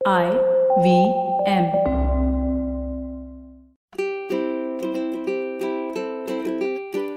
IVM.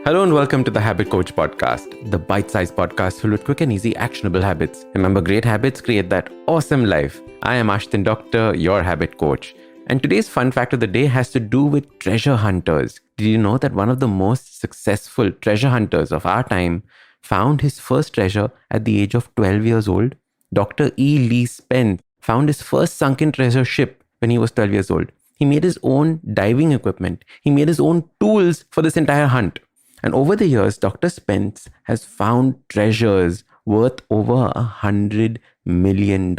Hello and welcome to the Habit Coach Podcast, the bite-sized podcast filled with quick and easy actionable habits. Remember, great habits create that awesome life. I am Ashdin Doctor, your habit coach. And today's fun fact of the day has to do with treasure hunters. Did you know that one of the most successful treasure hunters of our time found his first treasure at the age of 12 years old? Dr. E. Lee Spence found his first sunken treasure ship when he was 12 years old. He made his own diving equipment. He made his own tools for this entire hunt. And over the years, Dr. Spence has found treasures worth over $100 million,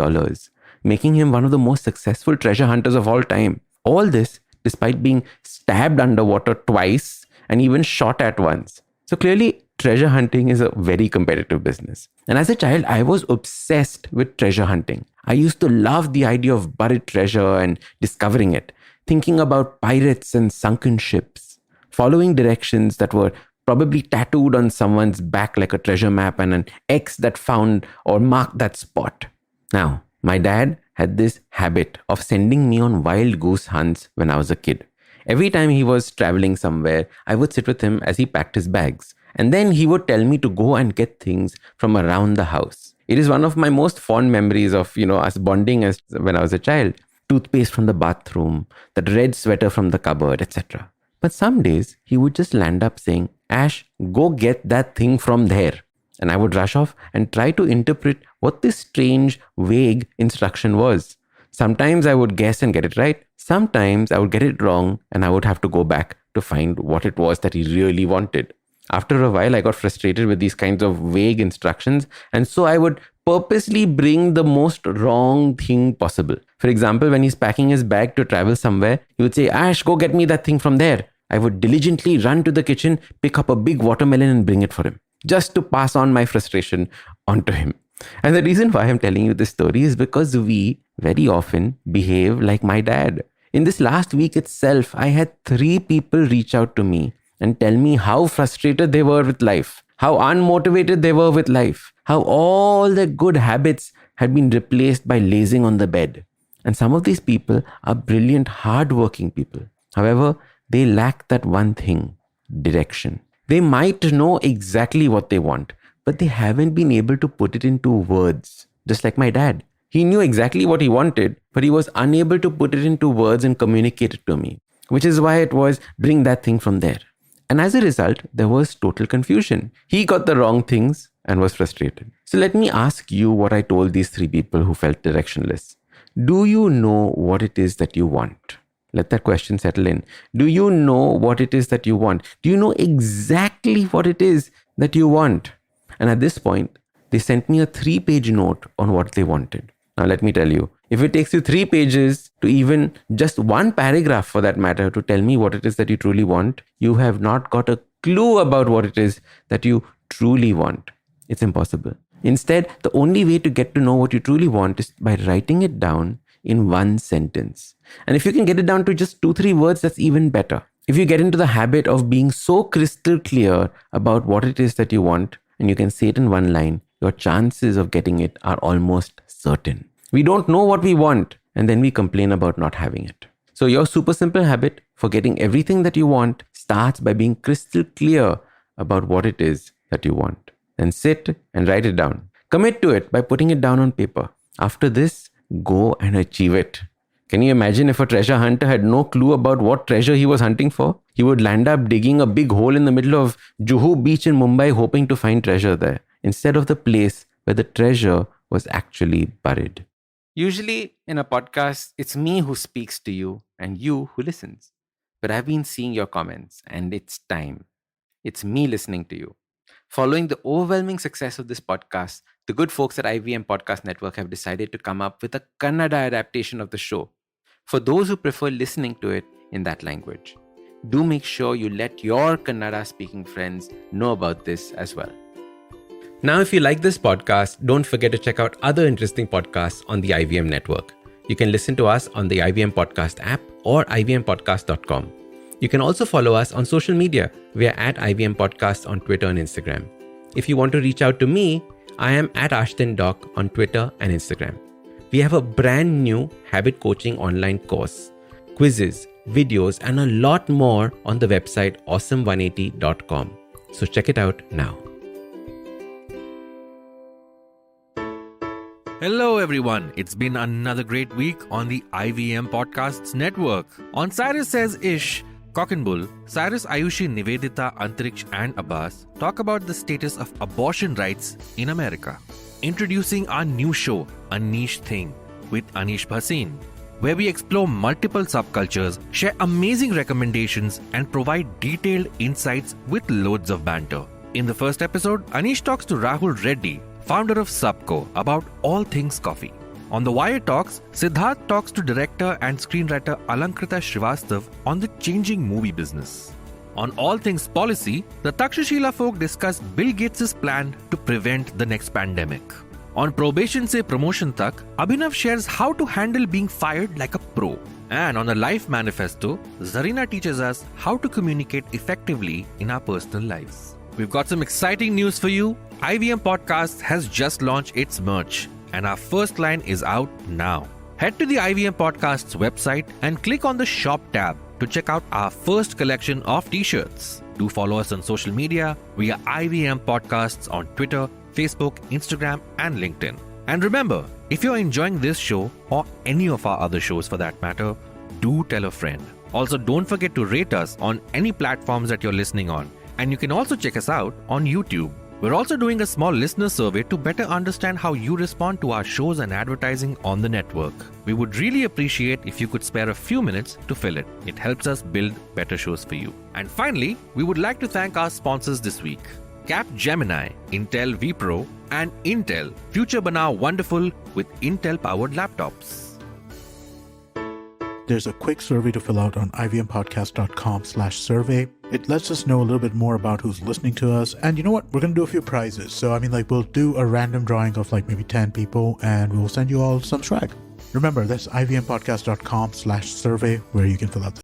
making him one of the most successful treasure hunters of all time. All this despite being stabbed underwater twice and even shot at once. So clearly, treasure hunting is a very competitive business. And as a child, I was obsessed with treasure hunting. I used to love the idea of buried treasure and discovering it, thinking about pirates and sunken ships, following directions that were probably tattooed on someone's back like a treasure map and an X that found or marked that spot. Now, my dad had this habit of sending me on wild goose hunts when I was a kid. Every time he was traveling somewhere, I would sit with him as he packed his bags. And then he would tell me to go and get things from around the house. It is one of my most fond memories of, us bonding as when I was a child. Toothpaste from the bathroom, that red sweater from the cupboard, etc. But some days he would just land up saying, "Ash, go get that thing from there." And I would rush off and try to interpret what this strange, vague instruction was. Sometimes I would guess and get it right. Sometimes I would get it wrong and I would have to go back to find what it was that he really wanted. After a while, I got frustrated with these kinds of vague instructions, and so I would purposely bring the most wrong thing possible. For example, when he's packing his bag to travel somewhere, he would say, "Ash, go get me that thing from there." I would diligently run to the kitchen, pick up a big watermelon and bring it for him, just to pass on my frustration onto him. And the reason why I'm telling you this story is because we very often behave like my dad. In this last week itself, I had 3 people reach out to me and tell me how frustrated they were with life, how unmotivated they were with life, how all their good habits had been replaced by lazing on the bed. And some of these people are brilliant, hardworking people. However, they lack that one thing, direction. They might know exactly what they want, but they haven't been able to put it into words, just like my dad. He knew exactly what he wanted, but he was unable to put it into words and communicate it to me, which is why it was bring that thing from there. And as a result, there was total confusion. He got the wrong things and was frustrated. So let me ask you what I told these 3 people who felt directionless. Do you know what it is that you want? Let that question settle in. Do you know what it is that you want? Do you know exactly what it is that you want? And at this point, they sent me a 3-page note on what they wanted. Now, let me tell you, if it takes you 3 pages to even just 1 paragraph for that matter to tell me what it is that you truly want, you have not got a clue about what it is that you truly want. It's impossible. Instead, the only way to get to know what you truly want is by writing it down in 1 sentence. And if you can get it down to just 2-3 words, that's even better. If you get into the habit of being so crystal clear about what it is that you want, and you can say it in 1 line, your chances of getting it are almost certain. We don't know what we want, and then we complain about not having it. So your super simple habit for getting everything that you want starts by being crystal clear about what it is that you want. Then sit and write it down. Commit to it by putting it down on paper. After this, go and achieve it. Can you imagine if a treasure hunter had no clue about what treasure he was hunting for? He would land up digging a big hole in the middle of Juhu Beach in Mumbai hoping to find treasure there, instead of the place where the treasure was actually buried. Usually in a podcast, it's me who speaks to you and you who listens. But I've been seeing your comments and it's time. It's me listening to you. Following the overwhelming success of this podcast, the good folks at IVM Podcast Network have decided to come up with a Kannada adaptation of the show for those who prefer listening to it in that language. Do make sure you let your Kannada speaking friends know about this as well. Now, if you like this podcast, don't forget to check out other interesting podcasts on the IVM network. You can listen to us on the IVM Podcast app or ivmpodcast.com. You can also follow us on social media. We are at IVM Podcast on Twitter and Instagram. If you want to reach out to me, I am at Ashdin Doc on Twitter and Instagram. We have a brand new habit coaching online course, quizzes, videos, and a lot more on the website awesome180.com. So check it out now. Hello everyone, it's been another great week on the IVM Podcasts Network. On Cyrus Says Ish, Cock and Bull, Cyrus, Ayushi, Nivedita, Antariksh and Abbas talk about the status of abortion rights in America. Introducing our new show, A Niche Thing, with Anish Bhasin, where we explore multiple subcultures, share amazing recommendations and provide detailed insights with loads of banter. In the first episode, Anish talks to Rahul Reddy, founder of Subco, about all things coffee. On The Wire Talks, Siddharth talks to director and screenwriter Alankrita Srivastav on the changing movie business. On All Things Policy, the Takshashila folk discuss Bill Gates' plan to prevent the next pandemic. On Probation Se Promotion Tak, Abhinav shares how to handle being fired like a pro. And on the Life Manifesto, Zarina teaches us how to communicate effectively in our personal lives. We've got some exciting news for you. IVM Podcast has just launched its merch, and our first line is out now. Head to the IVM Podcast's website and click on the Shop tab to check out our first collection of t-shirts. Do follow us on social media via IVM Podcasts on Twitter, Facebook, Instagram, and LinkedIn. And remember, if you're enjoying this show or any of our other shows for that matter, do tell a friend. Also, don't forget to rate us on any platforms that you're listening on. And you can also check us out on YouTube. We're also doing a small listener survey to better understand how you respond to our shows and advertising on the network. We would really appreciate if you could spare a few minutes to fill it. It helps us build better shows for you. And finally, we would like to thank our sponsors this week: Capgemini, Intel vPro, and Intel, Future Banao Wonderful with Intel-powered laptops. There's a quick survey to fill out on ivmpodcast.com/survey. It lets us know a little bit more about who's listening to us. And you know what? We're going to do a few prizes. So, we'll do a random drawing of maybe 10 people and we'll send you all some swag. Remember, that's ivmpodcast.com/survey where you can fill out the